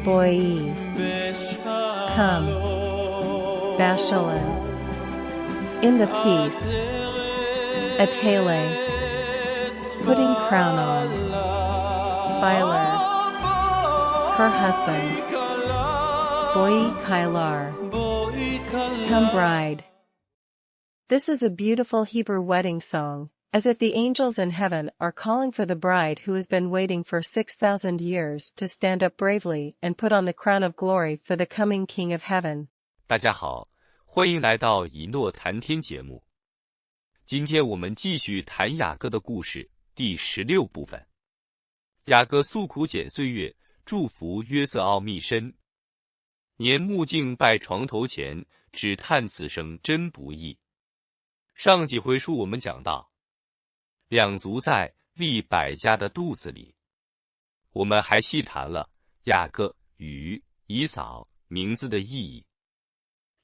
Boy, come, Bashalan, in the peace, Atele, putting crown on, Byler, her husband, Boy Kailar, come bride. This is a beautiful Hebrew wedding song, as if the angels in heaven are calling for the bride who has been waiting for 6,000 years to stand up bravely and put on the crown of glory for the coming King of Heaven. 大家好，欢迎来到以诺谈天节目。今天我们继续谈雅各的故事，第16部分。雅各诉苦减岁月，祝福约瑟奥密身。年目镜拜床头前，只叹此生真不易。上几回书我们讲到，两足在立百家的肚子里。我们还细谈了雅各与以扫名字的意义。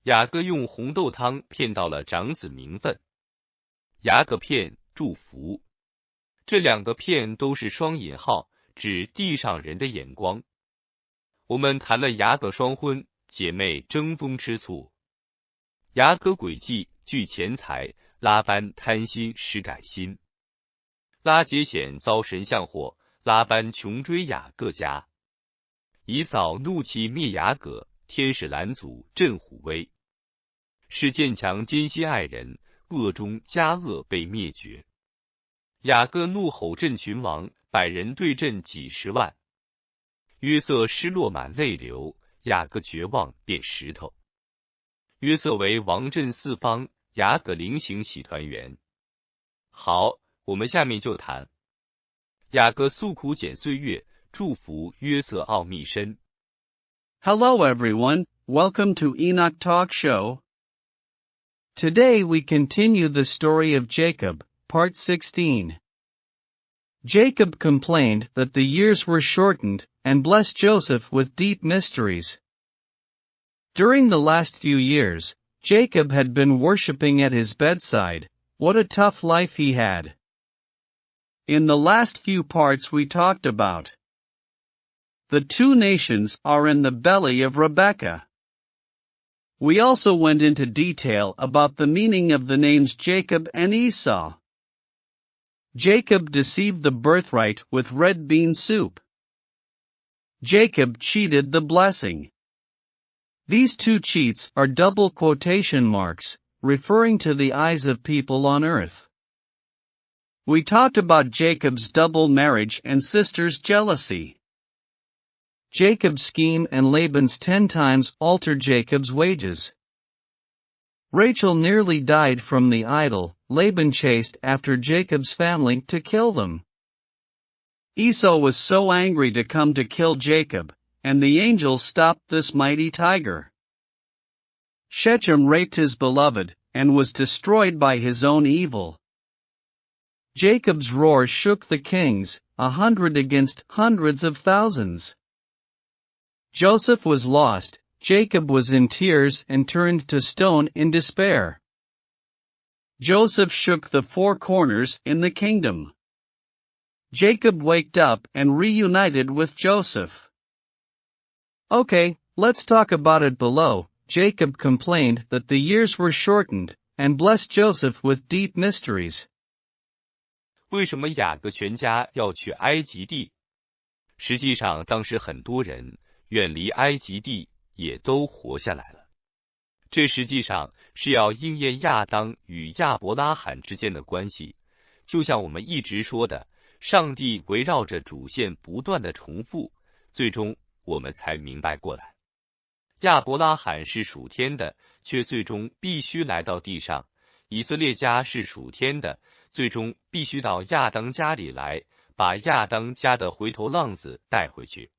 雅各用红豆汤骗到了长子名分，雅各骗祝福，这两个骗都是双引号，指地上人的眼光。我们谈了雅各双婚，姐妹争风吃醋，雅各诡计聚钱财，拉班贪心失改心，拉结显遭神像祸，拉班穷追雅各家，以扫怒气灭雅各，天使拦阻震虎威，是渐强艰辛爱人，恶中加恶被灭绝。雅各怒吼震群王，100人对阵几十万。约瑟失落满泪流，雅各绝望变石头。约瑟为王震四方，雅各临行喜团圆。好，我们下面就谈雅各诉苦减岁月，祝福约瑟奥密身。 Hello everyone, welcome to EnochTH show. Today we continue the story of Jacob, part 16. Jacob complained that the years were shortened, and blessed Joseph with deep mysteries. During the last few years, Jacob had been worshipping at his bedside. What a tough life he had. In the last few parts we talked about the two nations are in the belly of Rebekah. We also went into detail about the meaning of the names Jacob and Esau. Jacob deceived the birthright with red bean soup. Jacob cheated the blessing. These two cheats are double quotation marks, referring to the eyes of people on earth. We talked about Jacob's double marriage and sister's jealousy. Jacob's scheme and Laban's 10 times altered Jacob's wages. Rachel nearly died from the idol Laban chased after Jacob's family to kill them. Esau was so angry to come to kill Jacob, and the angel stopped this mighty tiger. Shechem raped his beloved, and was destroyed by his own evil. Jacob's roar shook the kings, 100 against hundreds of thousands. Joseph was lost, Jacob was in tears and turned to stone in despair. Joseph shook the four corners in the kingdom. Jacob waked up and reunited with Joseph. Okay, let's talk about it below. Jacob complained that the years were shortened, and blessed Joseph with deep mysteries. 为什么雅各全家要去埃及地？实际上当时很多人远离埃及地也都活下来了。这实际上是要应验亚当与亚伯拉罕之间的关系，就像我们一直说的，上帝围绕着主线不断的重复，最终我们才明白过来。亚伯拉罕是属天的，却最终必须来到地上；以色列家是属天的，最终必须到亚当家里来，把亚当家的回头浪子带回去。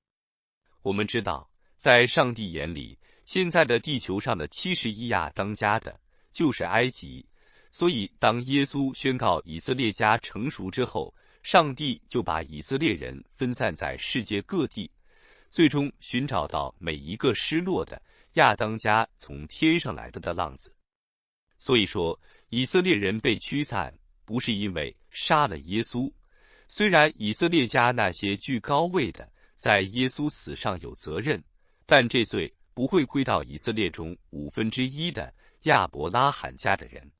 我们知道，在上帝眼里，现在的地球上的71亚当家的，就是埃及。所以当耶稣宣告以色列家成熟之后，上帝就把以色列人分散在世界各地，最终寻找到每一个失落的亚当家从天上来的浪子。所以说，以色列人被驱散，不是因为杀了耶稣，虽然以色列家那些居高位的在耶稣死上有责任，但这罪不会归到以色列中1/5的亚伯拉罕家的人。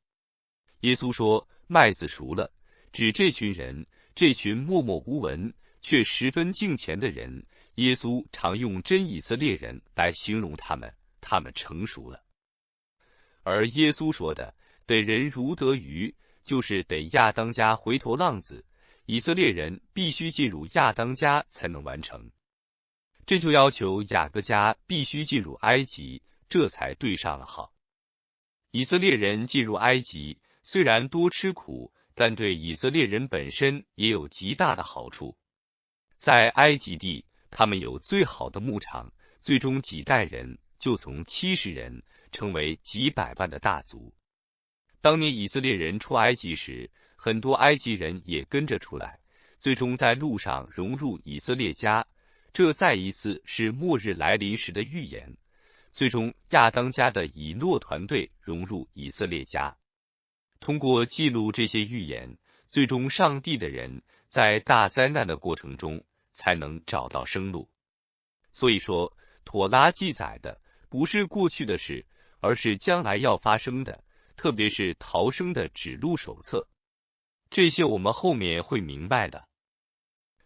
耶稣说，麦子熟了，指这群人，这群默默无闻却十分敬虔的人。耶稣常用真以色列人来形容他们，他们成熟了。而耶稣说的得人如得鱼，就是得亚当家回头浪子，以色列人必须进入亚当家才能完成。这就要求雅各家必须进入埃及，这才对上了号。以色列人进入埃及，虽然多吃苦，但对以色列人本身也有极大的好处。在埃及地，他们有最好的牧场，最终几代人就从70人成为几百万的大族。当年以色列人出埃及时，很多埃及人也跟着出来，最终在路上融入以色列家。这再一次是末日来临时的预言。最终亚当家的以诺团队融入以色列家。通过记录这些预言，最终上帝的人在大灾难的过程中才能找到生路。所以说，妥拉记载的不是过去的事，而是将来要发生的，特别是逃生的指路手册。这些我们后面会明白的。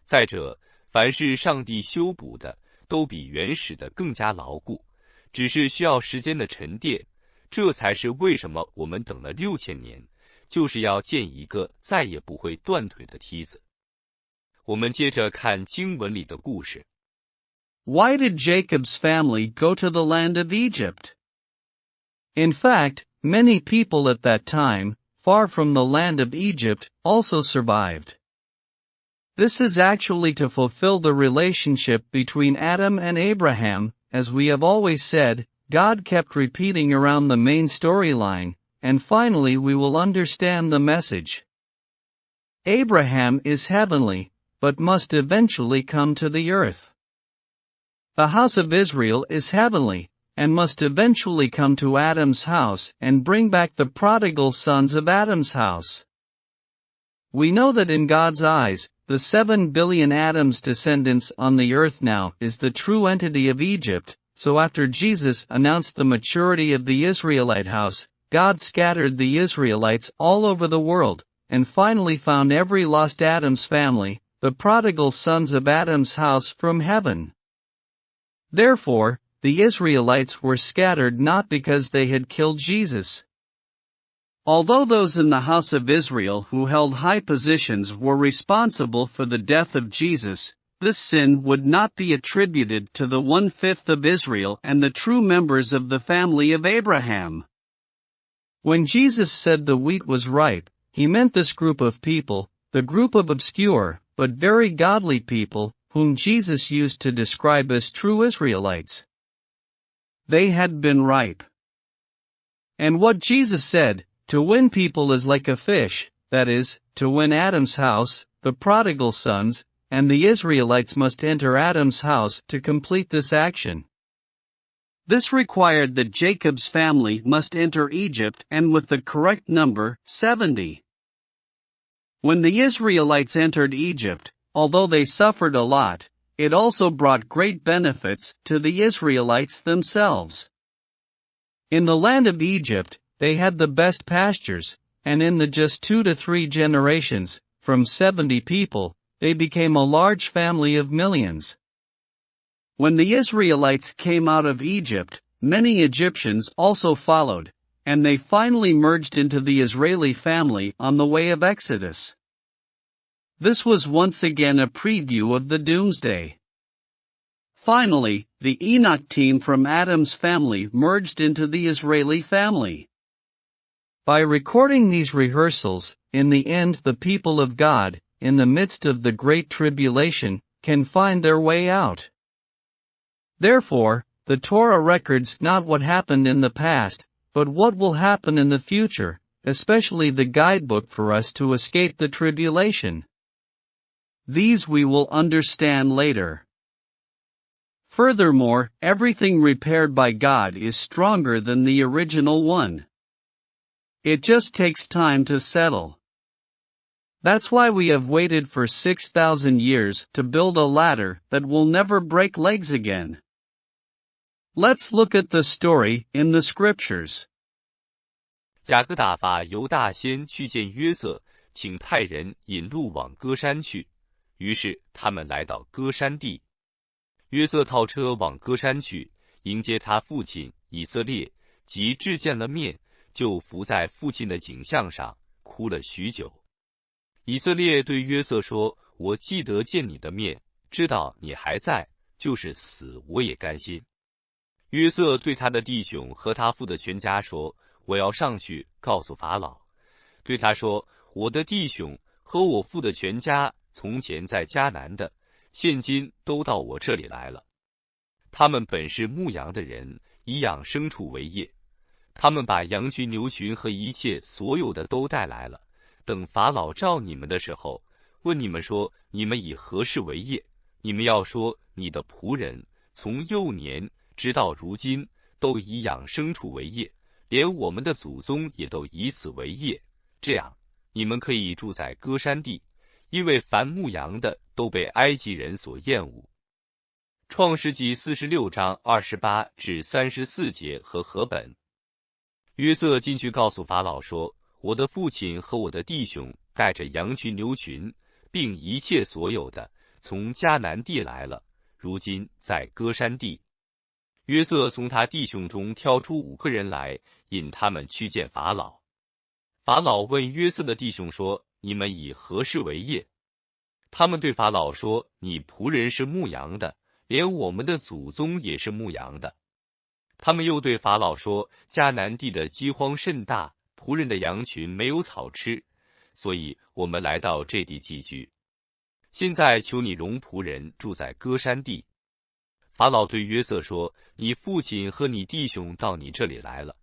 再者，凡是上帝修补的，都比原始的更加牢固，只是需要时间的沉淀。这才是为什么我们等了6000年，就是要建一个再也不会断腿的梯子。我们接着看经文里的故事。Why did Jacob's family go to the land of Egypt? In fact, many people at that time, far from the land of Egypt, also survived. This is actually to fulfill the relationship between Adam and Abraham. As we have always said, God kept repeating around the main storyline, and finally we will understand the message. Abraham is heavenly, but must eventually come to the earth. The house of Israel is heavenly, and must eventually come to Adam's house and bring back the prodigal sons of Adam's house. We know that in God's eyes, the 7 billion Adam's descendants on the earth now is the true entity of Egypt. So after Jesus announced the maturity of the Israelite house, God scattered the Israelites all over the world, and finally found every lost Adam's family, the prodigal sons of Adam's house from heaven. Therefore, the Israelites were scattered not because they had killed Jesus. Although those in the house of Israel who held high positions were responsible for the death of Jesus, this sin would not be attributed to the 1/5 of Israel and the true members of the family of Abraham. When Jesus said the wheat was ripe, he meant this group of people, the group of obscure, but very godly people, whom Jesus used to describe as true Israelites. They had been ripe. And what Jesus said, to win people is like a fish, that is, to win Adam's house, the prodigal sons, and the Israelites must enter Adam's house to complete this action. This required that Jacob's family must enter Egypt and with the correct number, 70. When the Israelites entered Egypt, although they suffered a lot, it also brought great benefits to the Israelites themselves. In the land of Egypt, they had the best pastures, and in the just 2 to 3 generations, from 70 people, they became a large family of millions. When the Israelites came out of Egypt, many Egyptians also followed, and they finally merged into the Israeli family on the way of Exodus. This was once again a preview of the doomsday. Finally, the Enoch team from Adam's family merged into the Israeli family. By recording these rehearsals, in the end the people of God, in the midst of the great tribulation, can find their way out. Therefore, the Torah records not what happened in the past, but what will happen in the future, especially the guidebook for us to escape the tribulation. These we will understand later. Furthermore, everything repaired by God is stronger than the original one. It just takes time to settle. That's why we have waited for 6,000 years to build a ladder that will never break legs again. Let's look at the story in the scriptures. 雅各打发犹大先去见约瑟，请派人引路往歌山去。于是他们来到歌山地。约瑟套车往歌山去，迎接他父亲以色列，即至见了面，就伏在父亲的颈项上，哭了许久。以色列对约瑟说：“我记得见你的面，知道你还在，就是死我也甘心。”约瑟对他的弟兄和他父的全家说：“我要上去告诉法老，对他说，我的弟兄和我父的全家从前在迦南的，现今都到我这里来了。他们本是牧羊的人，以养牲畜为业。他们把羊群、牛群和一切所有的都带来了。等法老召你们的时候，问你们说，你们以何事为业？你们要说，你的仆人从幼年直到如今，都以养牲畜为业，连我们的祖宗也都以此为业。这样，你们可以住在歌山地，因为凡牧羊的都被埃及人所厌恶。”创世纪46章28至34节和合本。约瑟进去告诉法老说：“我的父亲和我的弟兄带着羊群、牛群，并一切所有的，从迦南地来了，如今在歌山地。”约瑟从他弟兄中挑出5个人来，引他们去见法老。法老问约瑟的弟兄说：“你们以何事为业？”他们对法老说：“你仆人是牧羊的，连我们的祖宗也是牧羊的。”他们又对法老说：“迦南地的饥荒甚大，仆人的羊群没有草吃，所以我们来到这地寄居。现在求你容仆人住在歌山地。”法老对约瑟说：“你父亲和你弟兄到你这里来了，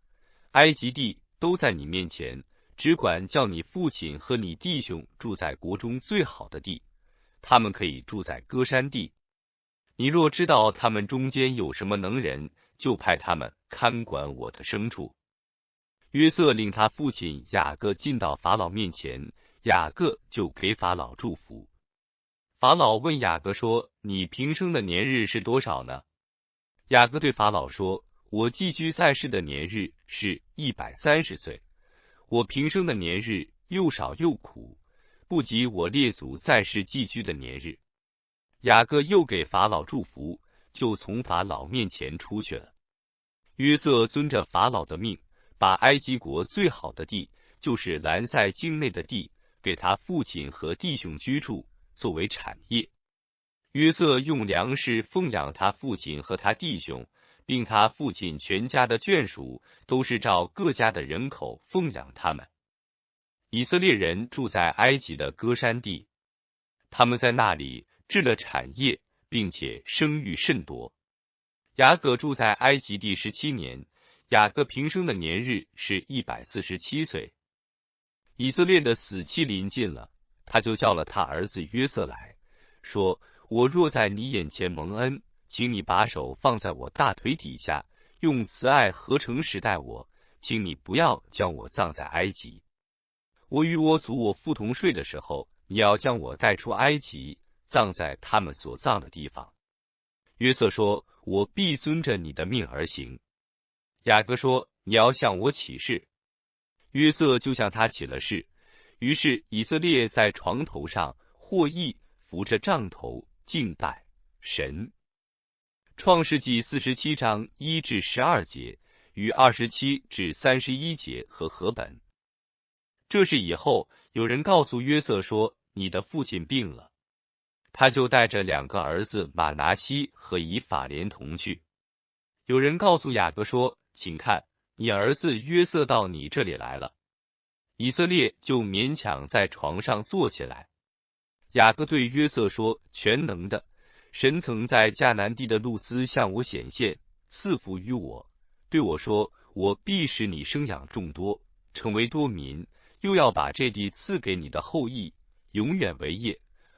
埃及地都在你面前，只管叫你父亲和你弟兄住在国中最好的地，他们可以住在歌山地。你若知道他们中间有什么能人，就派他们看管我的牲畜。”约瑟领他父亲雅各进到法老面前，雅各就给法老祝福。法老问雅各说：“你平生的年日是多少呢？”雅各对法老说：“我寄居在世的年日是130岁。我平生的年日又少又苦，不及我列祖在世寄居的年日。”雅各又给法老祝福，就从法老面前出去了。约瑟遵着法老的命，把埃及国最好的地，就是兰塞境内的地，给他父亲和弟兄居住，作为产业。约瑟用粮食奉养他父亲和他弟兄，并他父亲全家的眷属，都是照各家的人口奉养他们。以色列人住在埃及的歌山地，他们在那里置了产业，并且生育甚多。雅各住在埃及地17年，雅各平生的年日是147岁。以色列的死期临近了，他就叫了他儿子约瑟来，说：“我若在你眼前蒙恩，请你把手放在我大腿底下，用慈爱和诚实待我，请你不要将我葬在埃及。我与我祖我父同睡的时候，你要将我带出埃及，葬在他们所葬的地方。”约瑟说：“我必遵着你的命而行。”雅各说：“你要向我起誓。”约瑟就向他起了誓。于是以色列在床头上或役扶着杖头敬拜神。创世纪47章1至12节与27至31节和合本。这是以后有人告诉约瑟说：“你的父亲病了。”他就带着2个儿子马拿西和以法莲同去。有人告诉雅各说：“请看，你儿子约瑟到你这里来了。”以色列就勉强在床上坐起来。雅各对约瑟说：“全能的神曾在迦南地的路斯向我显现，赐福于我，对我说：我必使你生养众多，成为多民，又要把这地赐给你的后裔，永远为业。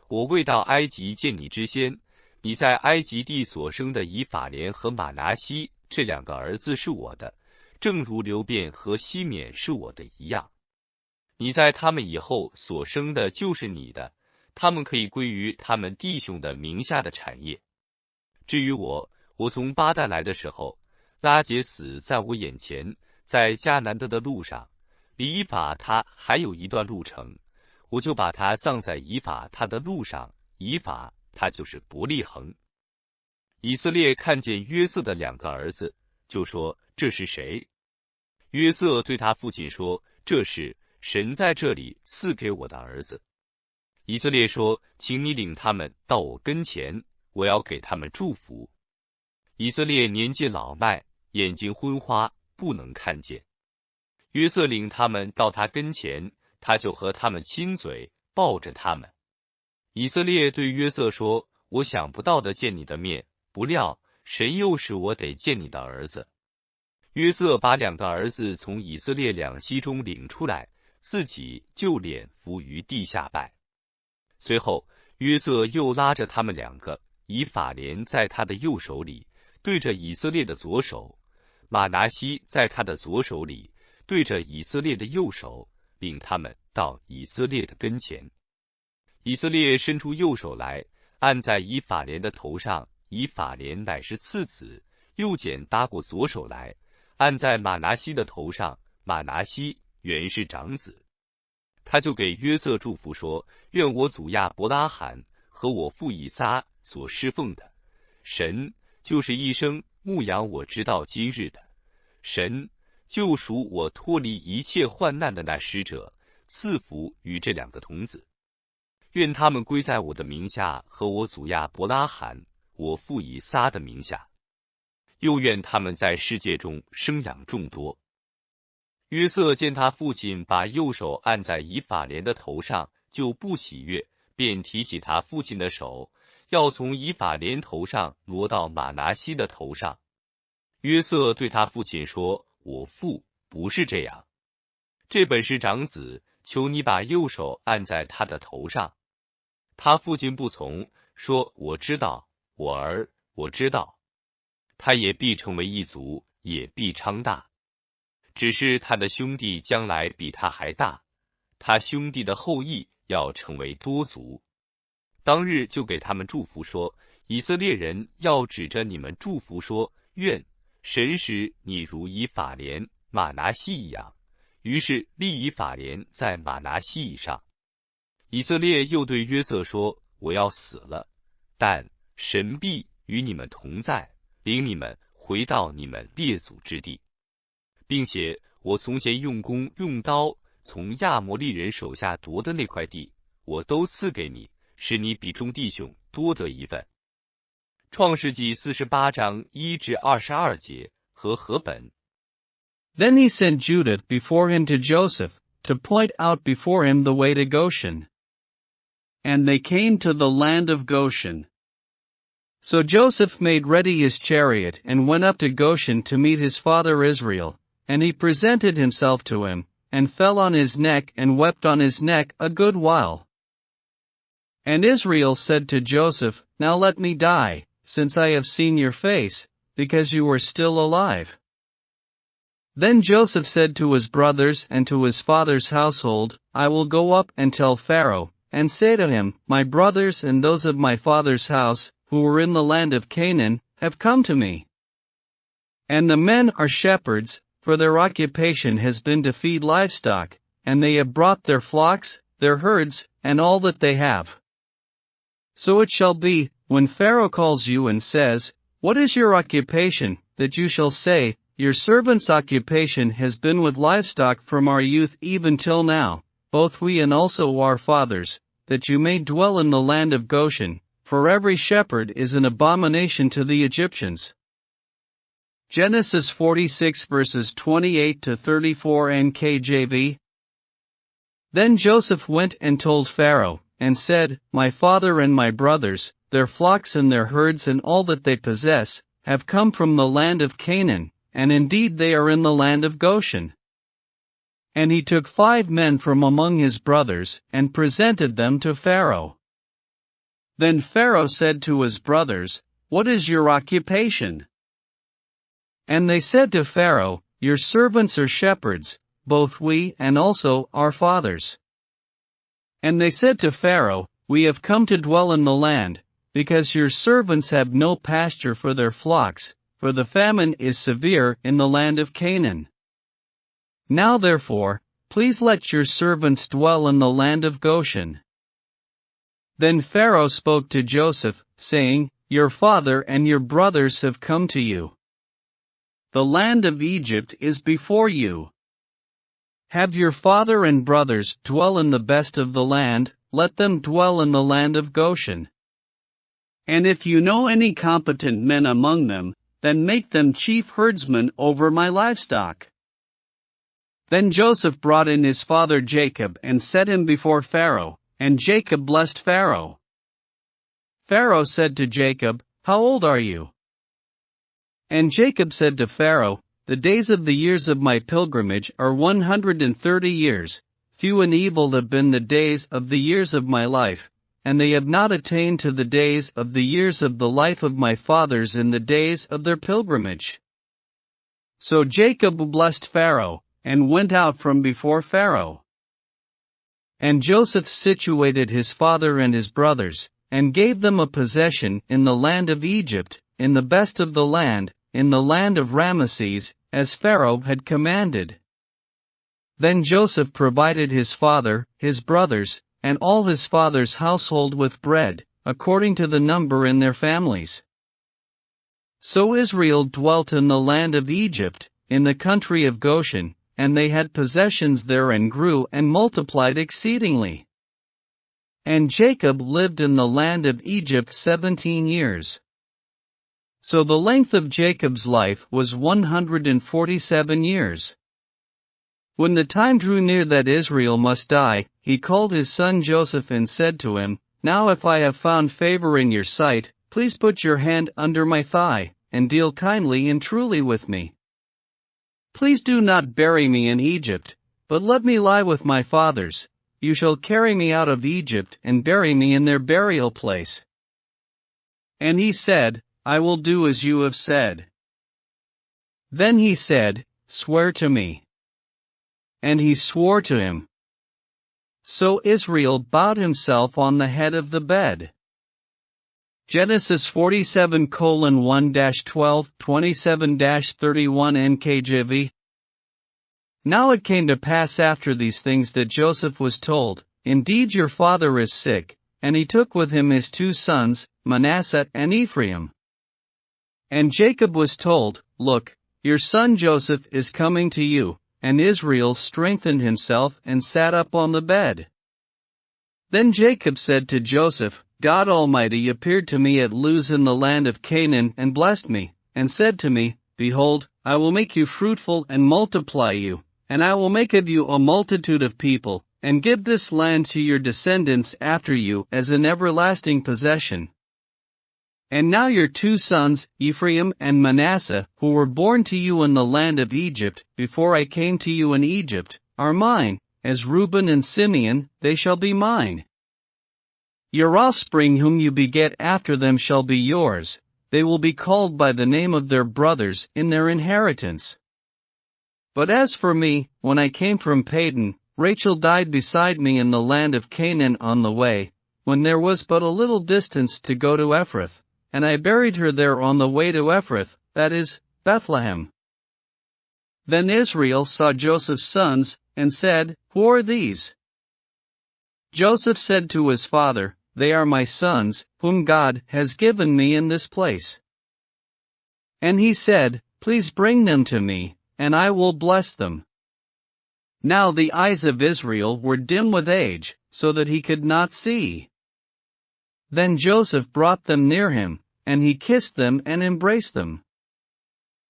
我未到埃及见你之先，你在埃及地所生的以法莲和马拿西这2个儿子是我的，正如流便和西缅是我的一样。你在他们以后所生的就是你的，他们可以归于他们弟兄的名下的产业。至于我，我从巴旦来的时候，拉结死在我眼前，在迦南的路上，离以法他还有一段路程，我就把他葬在以法他的路上，以法他就是伯利恒。以色列看见约瑟的2个儿子，就说：这是谁？约瑟对他父亲说：这是神在这里赐给我的儿子。以色列说：请你领他们到我跟前，我要给他们祝福。以色列年纪老迈，眼睛昏花，不能看见。约瑟领他们到他跟前，他就和他们亲嘴，抱着他们。以色列对约瑟说：我想不到的见你的面，不料神又使我得见你的儿子。约瑟把2个儿子从以色列两栖中领出来，自己就脸伏于地下拜。随后约瑟又拉着他们2个，以法莲在他的右手里，对着以色列的左手；马拿西在他的左手里，对着以色列的右手，领他们到以色列的跟前。以色列伸出右手来，按在以法莲的头上，以法莲乃是次子；右肩搭过左手来，按在马拿西的头上，马拿西原是长子。他就给约瑟祝福说：愿我祖亚伯拉罕和我父以撒所侍奉的神，就是一生牧养我直到今日的神，救赎我脱离一切患难的那使者，赐福于这2个童子。愿他们归在我的名下和我祖亚伯拉罕、我父以撒的名下，又愿他们在世界中生养众多。约瑟见他父亲把右手按在以法莲的头上，就不喜悦，便提起他父亲的手，要从以法莲头上挪到马拿西的头上。约瑟对他父亲说：我父不是这样，这本是长子，求你把右手按在他的头上。他父亲不从，说：我知道，我儿，我知道。他也必成为一族，也必昌大。只是他的兄弟将来比他还大，他兄弟的后裔要成为多族。当日就给他们祝福说：以色列人要指着你们祝福说：愿神使你如以法莲、马拿西一样。于是立以法莲在马拿西以上。以色列又对约瑟说：我要死了，但神必与你们同在，领你们回到你们列祖之地，并且我从前用弓用刀从亚摩利人手下夺的那块地，我都赐给你，使你比众弟兄多得一份。创世纪48章1至22节和合本。Then he sent Judith before him to Joseph, to point out before him the way to Goshen. And they came to the land of Goshen. So Joseph made ready his chariot and went up to Goshen to meet his father Israel, and he presented himself to him, and fell on his neck and wept on his neck a good while. And Israel said to Joseph, Now let me die, since I have seen your face, because you are still alive. Then Joseph said to his brothers and to his father's household, I will go up and tell Pharaoh, and say to him, My brothers and those of my father's house, who were in the land of Canaan, have come to me. And the men are shepherds, for their occupation has been to feed livestock, and they have brought their flocks, their herds, and all that they have. So it shall be, when Pharaoh calls you and says, What is your occupation, that you shall say, Your servant's occupation has been with livestock from our youth even till now, both we and also our fathers, that you may dwell in the land of Goshen, for every shepherd is an abomination to the Egyptians. Genesis 46 verses 28 to 34 NKJV. Then Joseph went and told Pharaoh, and said, My father and my brothers, their flocks and their herds and all that they possess, have come from the land of Canaan, and indeed they are in the land of Goshen. And he took 5 men from among his brothers, and presented them to Pharaoh. Then Pharaoh said to his brothers, What is your occupation? And they said to Pharaoh, Your servants are shepherds, both we and also our fathers. And they said to Pharaoh, We have come to dwell in the land, because your servants have no pasture for their flocks, for the famine is severe in the land of Canaan. Now therefore, please let your servants dwell in the land of Goshen. Then Pharaoh spoke to Joseph, saying, Your father and your brothers have come to you. The land of Egypt is before you. Have your father and brothers dwell in the best of the land, let them dwell in the land of Goshen. And if you know any competent men among them, then make them chief herdsmen over my livestock. Then Joseph brought in his father Jacob and set him before Pharaoh, and Jacob blessed Pharaoh. Pharaoh said to Jacob, How old are you? And Jacob said to Pharaoh, The days of the years of my pilgrimage are 130 years, few and evil have been the days of the years of my life, and they have not attained to the days of the years of the life of my fathers in the days of their pilgrimage. So Jacob blessed Pharaoh, and went out from before Pharaoh. And Joseph situated his father and his brothers, and gave them a possession in the land of Egypt, in the best of the land, in the land of Ramesses, as Pharaoh had commanded. Then Joseph provided his father, his brothers, and all his father's household with bread, according to the number in their families. So Israel dwelt in the land of Egypt, in the country of Goshen, and they had possessions there and grew and multiplied exceedingly. And Jacob lived in the land of Egypt 17 years. So the length of Jacob's life was 147 years. When the time drew near that Israel must die, he called his son Joseph and said to him, Now if I have found favor in your sight, please put your hand under my thigh, and deal kindly and truly with me. Please do not bury me in Egypt, but let me lie with my fathers. You shall carry me out of Egypt and bury me in their burial place. And he said, I will do as you have said. Then he said, Swear to me. And he swore to him. So Israel bowed himself on the head of the bed. Genesis 47:1-12, 27-31 NKJV. Now it came to pass after these things that Joseph was told, Indeed your father is sick, and he took with him his 2 sons, Manasseh and Ephraim. And Jacob was told, Look, your son Joseph is coming to you, and Israel strengthened himself and sat up on the bed. Then Jacob said to Joseph, God Almighty appeared to me at Luz in the land of Canaan and blessed me, and said to me, Behold, I will make you fruitful and multiply you, and I will make of you a multitude of people, and give this land to your descendants after you as an everlasting possession. And now your 2 sons, Ephraim and Manasseh, who were born to you in the land of Egypt, before I came to you in Egypt, are mine, as Reuben and Simeon, they shall be mine. Your offspring whom you beget after them shall be yours, they will be called by the name of their brothers in their inheritance. But as for me, when I came from Padan, Rachel died beside me in the land of Canaan on the way, when there was but a little distance to go to Ephrath, and I buried her there on the way to Ephrath, that is, Bethlehem. Then Israel saw Joseph's sons, and said, Who are these? Joseph said to his father, They are my sons, whom God has given me in this place. And he said, Please bring them to me, and I will bless them. Now the eyes of Israel were dim with age, so that he could not see. Then Joseph brought them near him, and he kissed them and embraced them.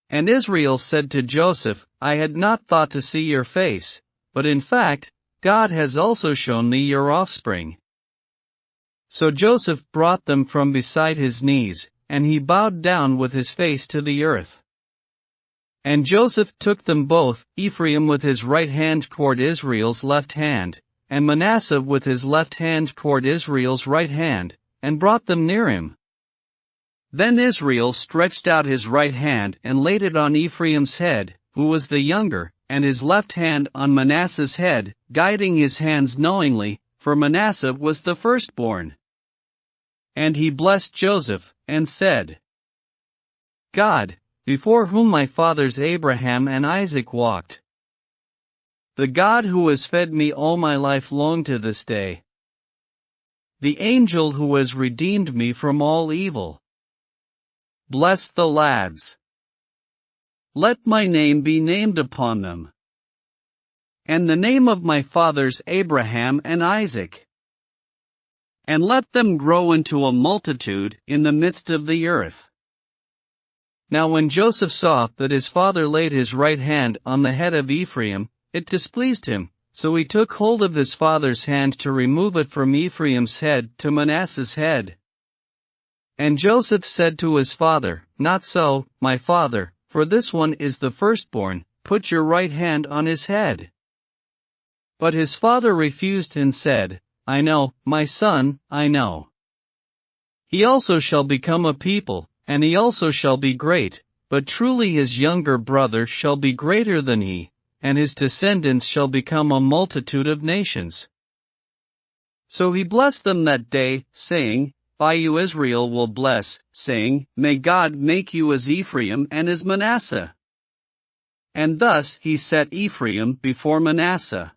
And Israel said to Joseph, I had not thought to see your face, but in fact, God has also shown me your offspring. So Joseph brought them from beside his knees, and he bowed down with his face to the earth. And Joseph took them both, Ephraim with his right hand toward Israel's left hand, and Manasseh with his left hand toward Israel's right hand, and brought them near him. Then Israel stretched out his right hand and laid it on Ephraim's head, who was the younger, and his left hand on Manasseh's head, guiding his hands knowingly, for Manasseh was the firstborn. And he blessed Joseph, and said, God, before whom my fathers Abraham and Isaac walked, the God who has fed me all my life long to this day, the angel who has redeemed me from all evil, bless the lads. Let my name be named upon them, and the name of my fathers Abraham and Isaac, and let them grow into a multitude in the midst of the earth. Now when Joseph saw that his father laid his right hand on the head of Ephraim, it displeased him, so he took hold of his father's hand to remove it from Ephraim's head to Manasseh's head. And Joseph said to his father, Not so, my father, for this one is the firstborn, put your right hand on his head. But his father refused and said, I know, my son, I know. He also shall become a people, and he also shall be great, but truly his younger brother shall be greater than he, and his descendants shall become a multitude of nations. So he blessed them that day, saying, By you Israel will bless, saying, May God make you as Ephraim and as Manasseh. And thus he set Ephraim before Manasseh.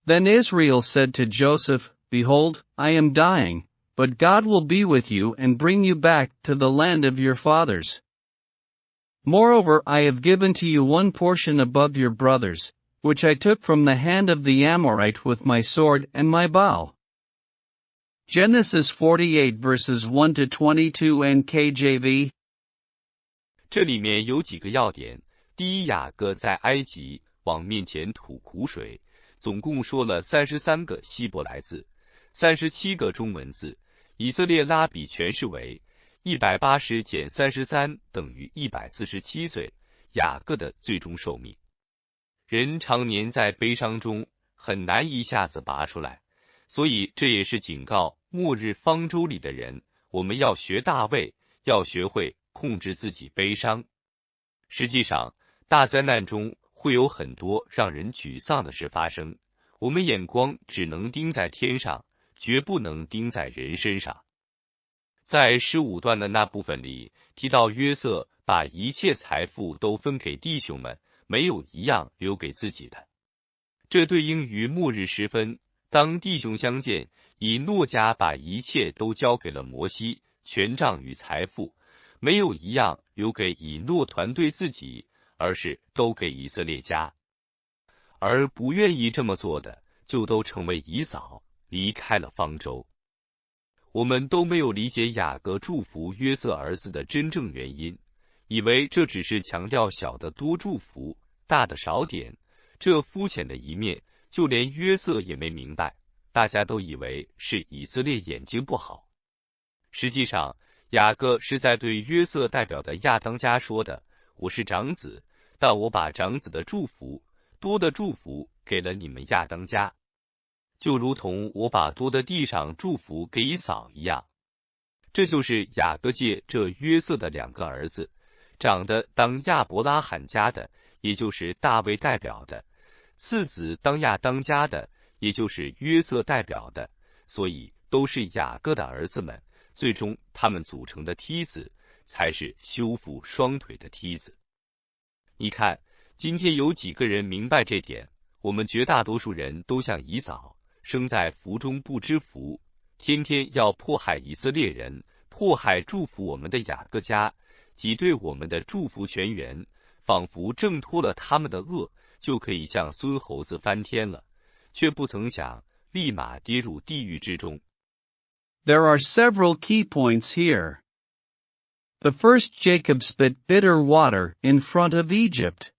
Then Israel said to Joseph, Behold, I am dying, but God will be with you and bring you back to the land of your fathers. Moreover, I have given to you one portion above your brothers, which I took from the hand of the Amorite with my sword and my bow. Genesis 48 verses 1 to 22 NKJV。 这里面有几个要点。第一，雅各在埃及往面前吐苦水，总共说了33个希伯来字，37个中文字。以色列拉比诠释为180减33等于147岁，雅各的最终寿命。人常年在悲伤中，很难一下子拔出来，所以这也是警告末日方舟里的人，我们要学大卫，要学会控制自己悲伤。实际上，大灾难中会有很多让人沮丧的事发生，我们眼光只能盯在天上，绝不能盯在人身上。在15段的那部分里提到，约瑟把一切财富都分给弟兄们，没有一样留给自己的。这对应于末日时分，当弟兄相见，以诺家把一切都交给了摩西，权杖与财富，没有一样留给以诺团队自己，而是都给以色列家。而不愿意这么做的，就都成为以扫，离开了方舟。我们都没有理解雅各祝福约瑟儿子的真正原因，以为这只是强调小的多祝福，大的少点。这肤浅的一面，就连约瑟也没明白，大家都以为是以色列眼睛不好。实际上，雅各是在对约瑟代表的亚当家说的，我是长子，但我把长子的祝福，多的祝福给了你们亚当家，就如同我把多的地上祝福给以扫一样。这就是雅各借这约瑟的2个儿子，长得当亚伯拉罕家的，也就是大卫代表的，次子当亚当家的，也就是约瑟代表的，所以都是雅各的儿子们，最终他们组成的梯子才是修复双腿的梯子。你看，今天有几个人明白这点？我们绝大多数人都像以扫，生在福中不知福，天天要迫害以色列人，迫害祝福我们的雅各家，挤兑我们的祝福泉源，仿佛挣脱了他们的恶，就可以像孙猴子翻天了，却不曾想立马跌入地狱之中。 There are several key points here. The first, Jacob spit bitter water in front of Egypt.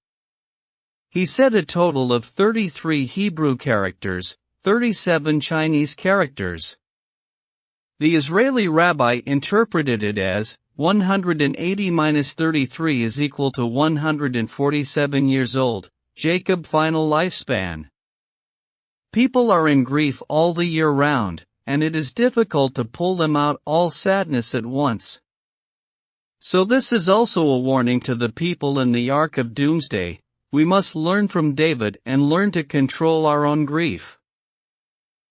He said a total of 33 Hebrew characters, 37 Chinese characters. The Israeli rabbi interpreted it as 180 minus 33 is equal to 147 years old, Jacob final lifespan. People are in grief all the year round, and it is difficult to pull them out all sadness at once. So this is also a warning to the people in the Ark of Doomsday. we must learn from David and learn to control our own grief.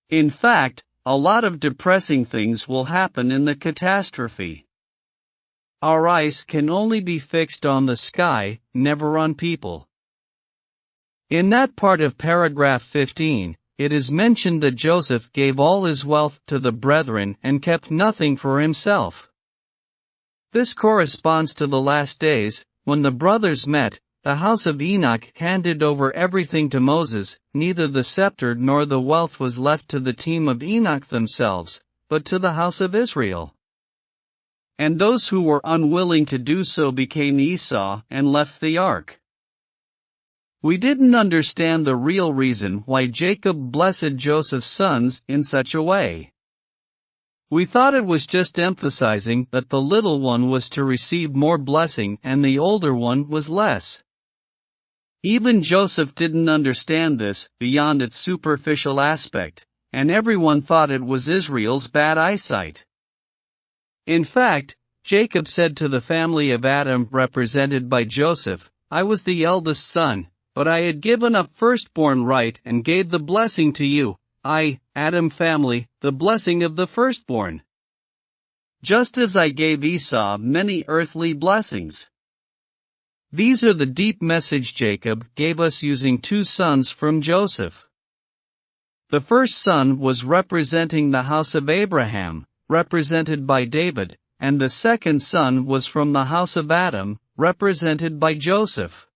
In fact, a lot of depressing things will happen in the catastrophe. Our eyes can only be fixed on the sky, never on people. In that part of paragraph 15, it is mentioned that Joseph gave all his wealth to the brethren and kept nothing for himself. This corresponds to the last days, when the brothers met. The house of Enoch handed over everything to Moses, neither the scepter nor the wealth was left to the team of Enoch themselves, but to the house of Israel. And those who were unwilling to do so became Esau and left the ark. We didn't understand the real reason why Jacob blessed Joseph's sons in such a way. We thought it was just emphasizing that the little one was to receive more blessing and the older one was less. Even Joseph didn't understand this beyond its superficial aspect, and everyone thought it was Israel's bad eyesight. In fact, Jacob said to the family of Adam represented by Joseph, "I was the eldest son, but I had given up firstborn right and gave the blessing to you, Adam family, the blessing of the firstborn. Just as I gave Esau many earthly blessings." These are the deep message Jacob gave us using two sons from Joseph. The first son was representing the house of Abraham, represented by David, and the second son was from the house of Adam, represented by Joseph.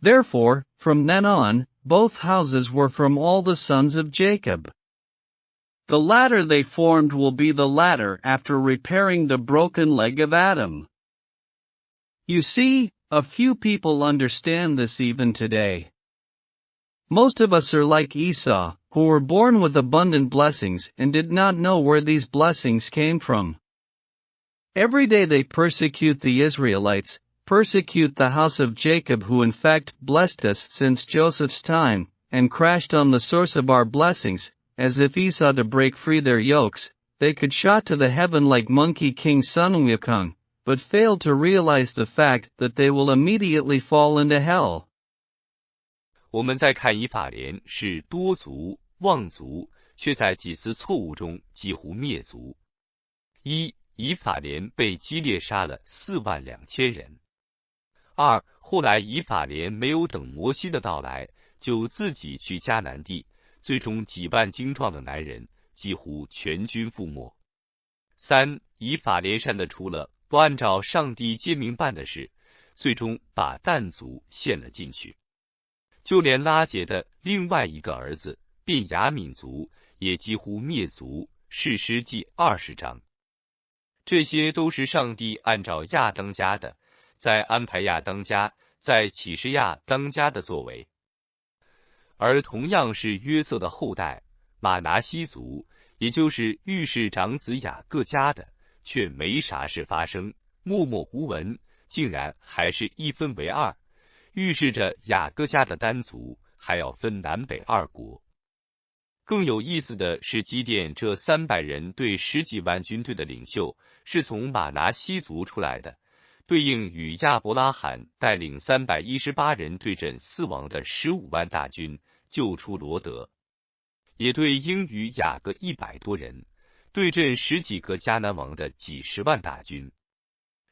Therefore, from then on, both houses were from all the sons of Jacob. The ladder they formed will be the ladder after repairing the broken leg of Adam. You see, a few people understand this even today. Most of us are like Esau, who were born with abundant blessings and did not know where these blessings came from. Every day they persecute the Israelites, persecute the house of Jacob, who in fact blessed us since Joseph's time, and crashed on the source of our blessings, as if Esau to break free their yokes, they could shot to the heaven like Monkey King Sun Wukong, but failed to realize the fact that they will immediately fall into hell. 我们再看以法莲是多族、望族，却在几次错误中几乎灭族。一、以法莲被基列杀了42000人。二、后来以法莲没有等摩西的到来，就自己去迦南地，最终几万精壮的男人几乎全军覆没。三、以法莲善的除了不按照上帝诫命办的事，最终把但族陷了进去。就连拉结的另外一个儿子便雅悯族也几乎灭族，士师记20章。这些都是上帝按照亚当家的，在安排亚当家，在启示亚当家的作为。而同样是约瑟的后代马拿西族，也就是预示长子雅各家的，却没啥事发生，默默无闻，竟然还是一分为二，预示着雅各家的单族还要分南北二国。更有意思的是，基甸这300人对10几万军队的领袖是从马拿西族出来的，对应与亚伯拉罕带领318人对阵4王的15万大军救出罗德，也对应于雅各100多人对阵10几个迦南王的几十万大军。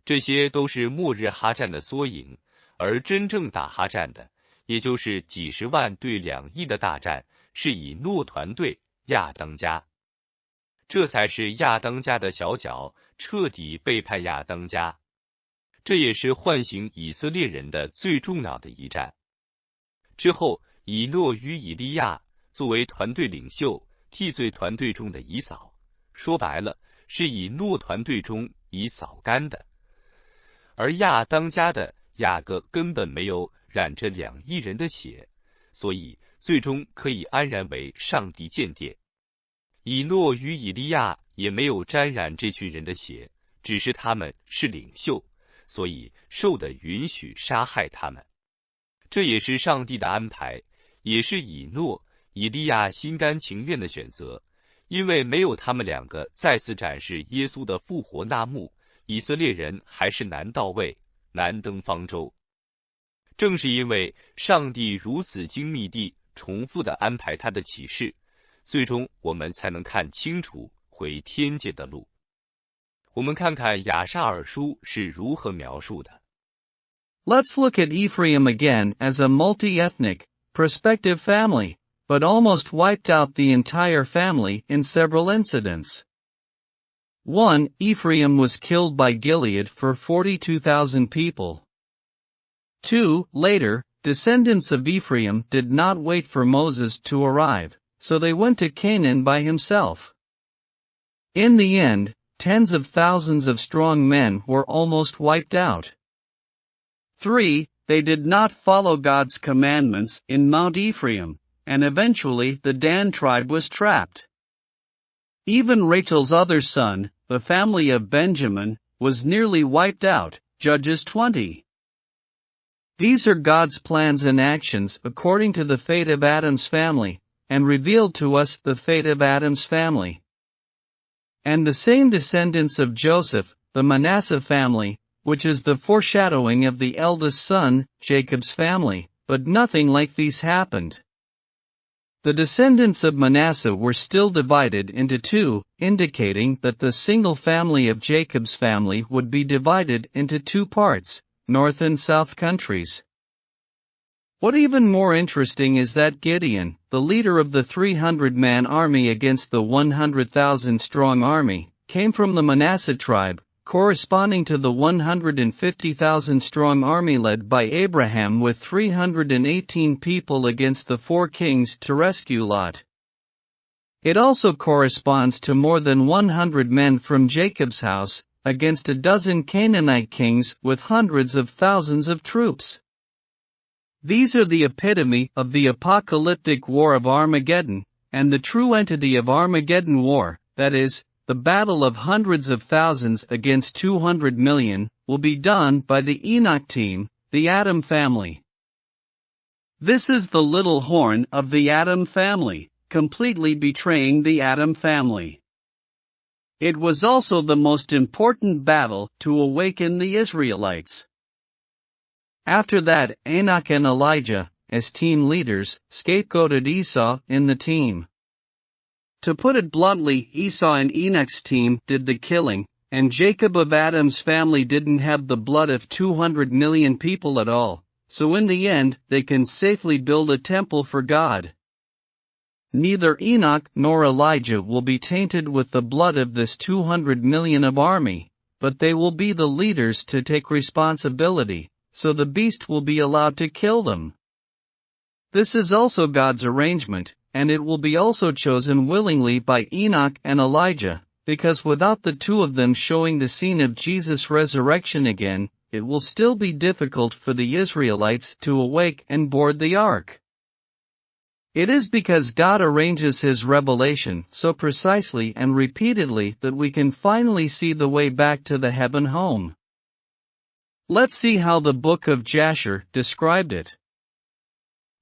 这些都是末日哈战的缩影，而真正打哈战的，也就是几十万对2亿的大战，是以诺团队亚当家。这才是亚当家的小脚彻底背叛亚当家，这也是唤醒以色列人的最重要的一战。之后，以诺与以利亚作为团队领袖，替罪团队中的以扫，说白了是以诺团队中以扫干的。而亚当家的雅各根本没有染着2亿人的血，所以最终可以安然为上帝间谍。以诺与以利亚也没有沾染这群人的血，只是他们是领袖，所以受的允许杀害他们。这也是上帝的安排，也是以诺、以利亚心甘情愿的选择，因为没有他们2个再次展示耶稣的复活那幕，以色列人还是难到位，难登方舟。正是因为上帝如此精密地重复地安排他的启示，最终我们才能看清楚回天界的路。我们看看雅煞尔书是如何描述的。Let's look at Ephraim again as a multi-ethnic, prospective family, but almost wiped out the entire family in several incidents. 1. Ephraim was killed by Gilead for 42,000 people. 2. Later, descendants of Ephraim did not wait for Moses to arrive, so they went to Canaan by himself. In the end, tens of thousands of strong men were almost wiped out. 3. They did not follow God's commandments in Mount Ephraim, and eventually the Dan tribe was trapped. Even Rachel's other son, the family of Benjamin, was nearly wiped out, Judges 20. These are God's plans and actions according to the fate of Adam's family, and revealed to us the fate of Adam's family. And the same descendants of Joseph, the Manasseh family, which is the foreshadowing of the eldest son, Jacob's family, but nothing like these happened. The descendants of Manasseh were still divided into two, indicating that the single family of Jacob's family would be divided into two parts, north and south countries. What even more interesting is that Gideon, the leader of the 300-man army against the 100,000-strong army, came from the Manasseh tribe, corresponding to the 150,000-strong army led by Abraham with 318 people against the 4 kings to rescue Lot. It also corresponds to more than 100 men from Jacob's house, against a dozen Canaanite kings with hundreds of thousands of troops. These are the epitome of the apocalyptic war of Armageddon, and the true entity of Armageddon war, that is, the battle of hundreds of thousands against 200 million, will be done by the Enoch team, the Adam family. This is the little horn of the Adam family, completely betraying the Adam family. It was also the most important battle to awaken the Israelites. After that, Enoch and Elijah, as team leaders, scapegoated Esau in the team. To put it bluntly, Esau and Enoch's team did the killing, and Jacob of Adam's family didn't have the blood of 200 million people at all, so in the end, they can safely build a temple for God. Neither Enoch nor Elijah will be tainted with the blood of this 200 million of army, but they will be the leaders to take responsibility, so the beast will be allowed to kill them. This is also God's arrangement, and it will be also chosen willingly by Enoch and Elijah, because without the two of them showing the scene of Jesus' resurrection again, it will still be difficult for the Israelites to awake and board the ark. It is because God arranges His revelation so precisely and repeatedly that we can finally see the way back to the heaven home. Let's see how the book of Jasher described it.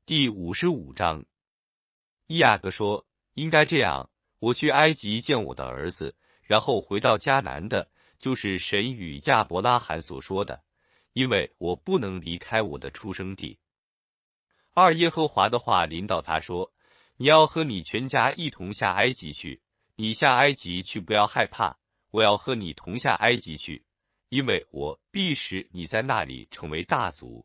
第55章，伊雅各说：“应该这样，我去埃及见我的儿子，然后回到迦南的，就是神与亚伯拉罕所说的，因为我不能离开我的出生地。2耶和华的话临到他说：你要和你全家一同下埃及去，你下埃及去，不要害怕，我要和你同下埃及去，因为我必使你在那里成为大族。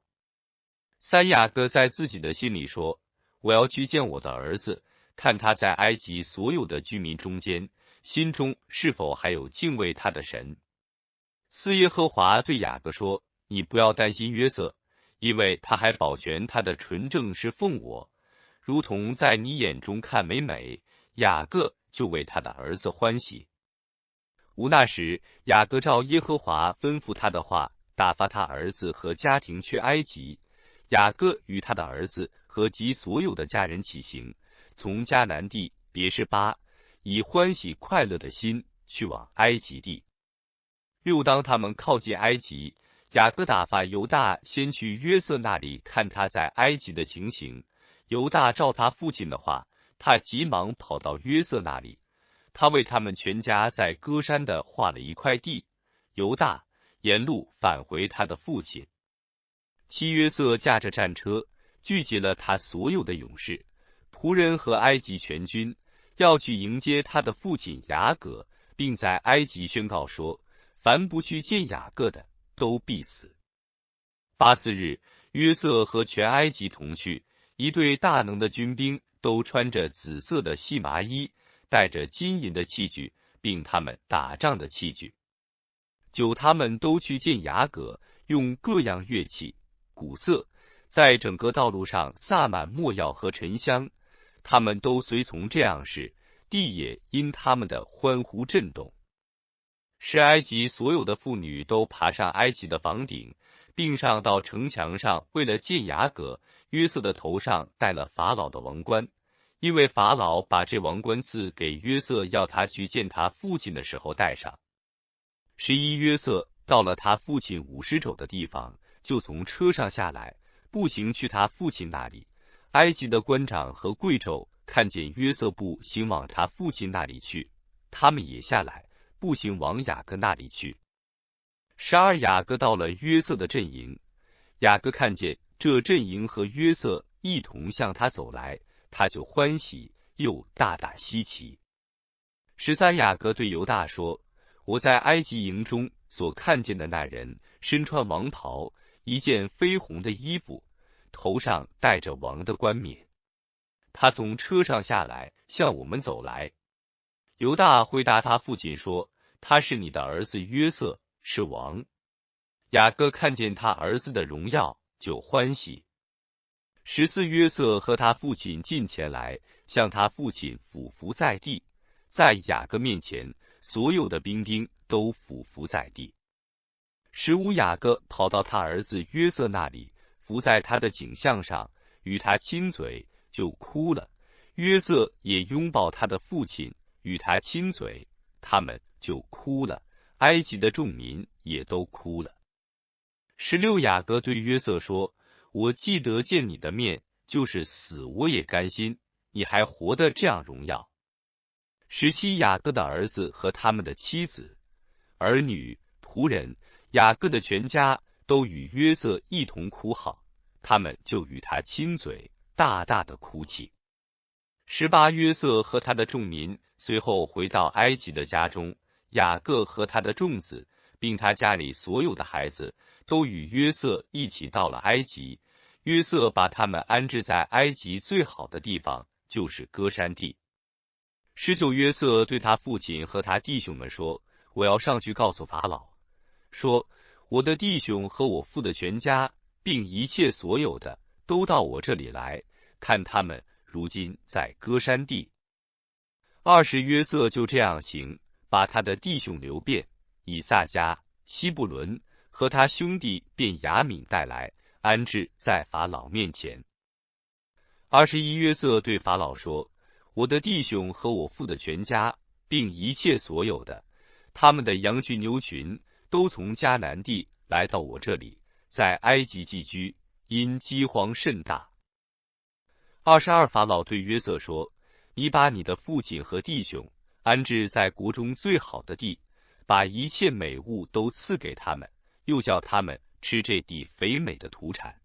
3雅各在自己的心里说：我要去见我的儿子，看他在埃及所有的居民中间，心中是否还有敬畏他的神。4耶和华对雅各说：你不要担心约瑟，因为他还保全他的纯正是奉我，如同在你眼中看美。雅各就为他的儿子欢喜。无那时，雅各照耶和华吩咐他的话，打发他儿子和家庭去埃及。雅各与他的儿子和及所有的家人起行，从迦南地别是巴，以欢喜快乐的心去往埃及地。6当他们靠近埃及，雅各打发犹大先去约瑟那里看他在埃及的情形。犹大照他父亲的话，他急忙跑到约瑟那里，他为他们全家在歌山的划了一块地。犹大沿路返回他的父亲。其约瑟驾着战车，聚集了他所有的勇士、仆人和埃及全军，要去迎接他的父亲雅各，并在埃及宣告说，凡不去见雅各的，都必死。8次日，约瑟和全埃及同去，一队大能的军兵，都穿着紫色的细麻衣，带着金银的器具，并他们打仗的器具。9他们都去见雅各，用各样乐器、鼓瑟，在整个道路上撒满没药和沉香。他们都随从这样事，地也因他们的欢呼震动。使埃及所有的妇女都爬上埃及的房顶，并上到城墙上，为了见雅各。约瑟的头上戴了法老的王冠，因为法老把这王冠赐给约瑟，要他去见他父亲的时候戴上。11约瑟到了他父亲50肘的地方，就从车上下来，步行去他父亲那里。埃及的官长和贵胄看见约瑟步行往他父亲那里去，他们也下来，步行往雅各那里去。12雅各到了约瑟的阵营，雅各看见这阵营和约瑟一同向他走来，他就欢喜，又大大稀奇。13雅各对犹大说，我在埃及营中所看见的那人，身穿王袍，一件绯红的衣服，头上戴着王的冠冕。他从车上下来，向我们走来。犹大回答他父亲说，他是你的儿子约瑟，是王。雅各看见他儿子的荣耀，就欢喜。14约瑟和他父亲近前来，向他父亲俯伏在地，在雅各面前，所有的兵丁都俯伏在地。15雅各跑到他儿子约瑟那里，伏在他的颈项上，与他亲嘴，就哭了。约瑟也拥抱他的父亲，与他亲嘴，他们就哭了。埃及的众民也都哭了。16雅各对约瑟说，我既得见你的面，就是死我也甘心，你还活得这样荣耀。17雅各的儿子和他们的妻子、儿女、仆人，雅各的全家都与约瑟一同哭号，他们就与他亲嘴，大大的哭泣。18约瑟和他的众民随后回到埃及的家中，雅各和他的众子，并他家里所有的孩子，都与约瑟一起到了埃及。约瑟把他们安置在埃及最好的地方，就是歌珊地。19约瑟对他父亲和他弟兄们说，我要上去告诉法老，说我的弟兄和我父的全家，并一切所有的，都到我这里来，看他们如今在歌珊地。20约瑟就这样行，把他的弟兄流便、以撒加、西布伦和他兄弟便雅悯带来，安置在法老面前。21约瑟对法老说，我的弟兄和我父的全家，并一切所有的，他们的羊群牛群，都从迦南地来到我这里，在埃及寄居，因饥荒甚大。22法老对约瑟说，你把你的父亲和弟兄安置在国中最好的地，把一切美物都赐给他们，又叫他们吃这地肥美的土产。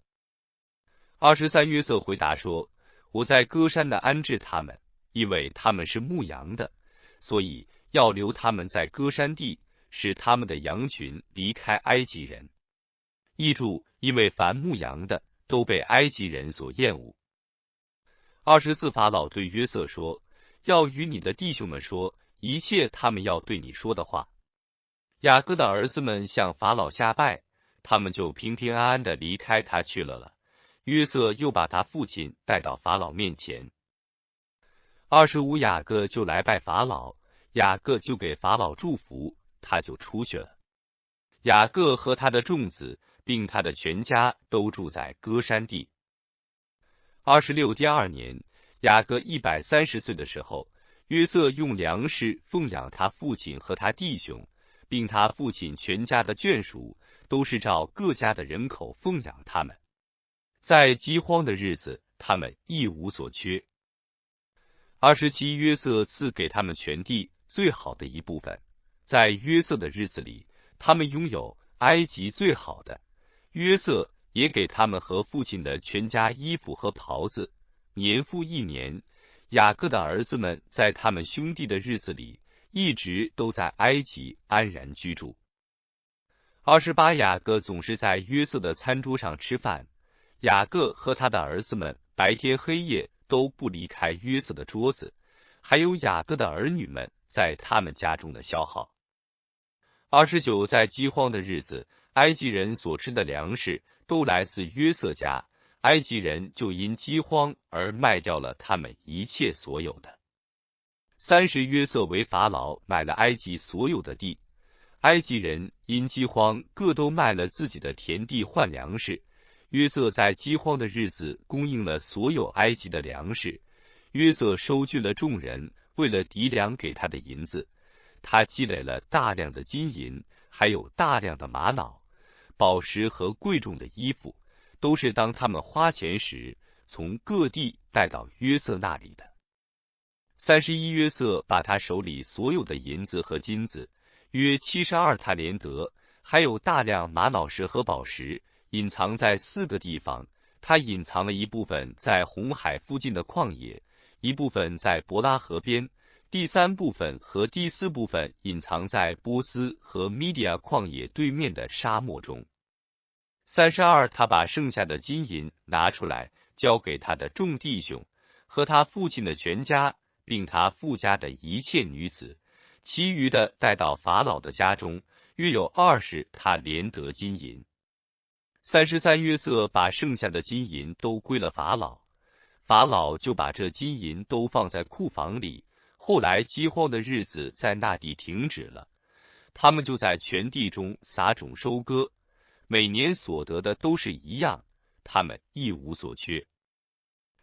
23约瑟回答说，我在歌珊的安置他们，因为他们是牧羊的，所以要留他们在歌珊地，使他们的羊群离开埃及人。译注，因为凡牧羊的都被埃及人所厌恶。24法老对约瑟说，要与你的弟兄们说一切他们要对你说的话。雅各的儿子们向法老下拜，他们就平平安安地离开他去了。约瑟又把他父亲带到法老面前。25雅各就来拜法老，雅各就给法老祝福，他就出去了。雅各和他的众子并他的全家都住在歌珊地。26第二年，雅各130岁的时候，约瑟用粮食奉养他父亲和他弟兄，并他父亲全家的眷属，都是照各家的人口奉养他们。在饥荒的日子，他们一无所缺。27约瑟赐给他们全地最好的一部分，在约瑟的日子里，他们拥有埃及最好的。约瑟也给他们和父亲的全家衣服和袍子，年复一年。雅各的儿子们在他们兄弟的日子里，一直都在埃及安然居住。28雅各总是在约瑟的餐桌上吃饭，雅各和他的儿子们白天黑夜都不离开约瑟的桌子，还有雅各的儿女们在他们家中的消耗。29在饥荒的日子，埃及人所吃的粮食都来自约瑟家，埃及人就因饥荒而卖掉了他们一切所有的。30约瑟为法老买了埃及所有的地，埃及人因饥荒各都卖了自己的田地换粮食。约瑟在饥荒的日子供应了所有埃及的粮食。约瑟收据了众人为了抵粮给他的银子，他积累了大量的金银，还有大量的玛瑙、宝石和贵重的衣服，都是当他们花钱时从各地带到约瑟那里的。31约瑟把他手里所有的银子和金子，约72塔连德，还有大量玛瑙石和宝石，隐藏在4个地方。他隐藏了一部分在红海附近的旷野，一部分在伯拉河边，第3部分和第4部分隐藏在波斯和米底亚旷野对面的沙漠中。32他把剩下的金银拿出来，交给他的众弟兄和他父亲的全家，并他父家的一切女子，其余的带到法老的家中，约有20塔连德金银。33约瑟把剩下的金银都归了法老，法老就把这金银都放在库房里。后来饥荒的日子在那地停止了，他们就在全地中撒种收割，每年所得的都是一样，他们一无所缺。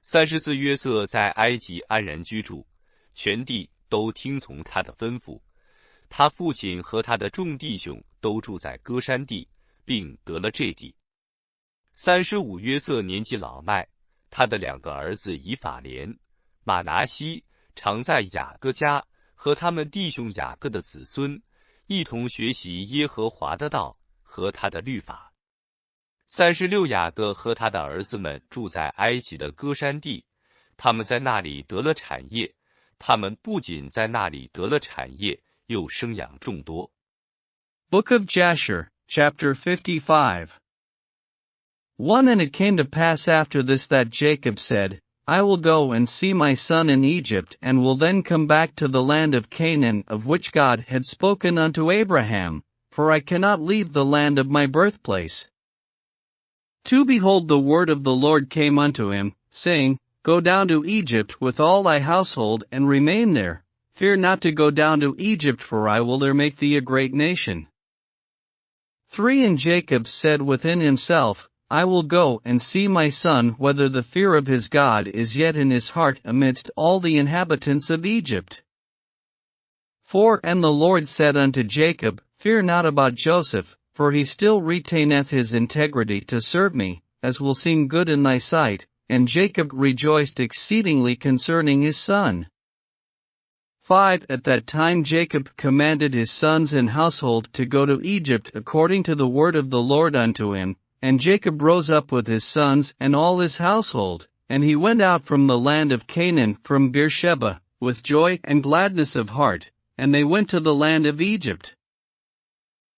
34约瑟在埃及安然居住，全地都听从他的吩咐。他父亲和他的众弟兄都住在歌珊地，并得了这地。35约瑟年纪老迈，他的2个儿子以法莲、马拿西常在雅各家，和他们弟兄雅各的子孙一同学习耶和华的道和他的律法。36雅各和他的儿子们住在埃及的歌珊地，他们在那里得了产业，他们不仅在那里得了产业，又生养众多。Book of Jasher, chapter 55. 1 And it came to pass after this that Jacob said, I will go and see my son in Egypt, and will then come back to the land of Canaan, of which God had spoken unto Abraham, for I cannot leave the land of my birthplace. 2 Behold, the word of the Lord came unto him, saying, Go down to Egypt with all thy household, and remain there. Fear not to go down to Egypt, for I will there make thee a great nation. 3 And Jacob said within himself, I will go and see my son whether the fear of his God is yet in his heart amidst all the inhabitants of Egypt. 4 And the Lord said unto Jacob, Fear not about Joseph, for he still retaineth his integrity to serve me, as will seem good in thy sight. And Jacob rejoiced exceedingly concerning his son. 5 At that time Jacob commanded his sons and household to go to Egypt according to the word of the Lord unto him. And Jacob rose up with his sons and all his household, and he went out from the land of Canaan from Beersheba, with joy and gladness of heart, and they went to the land of Egypt.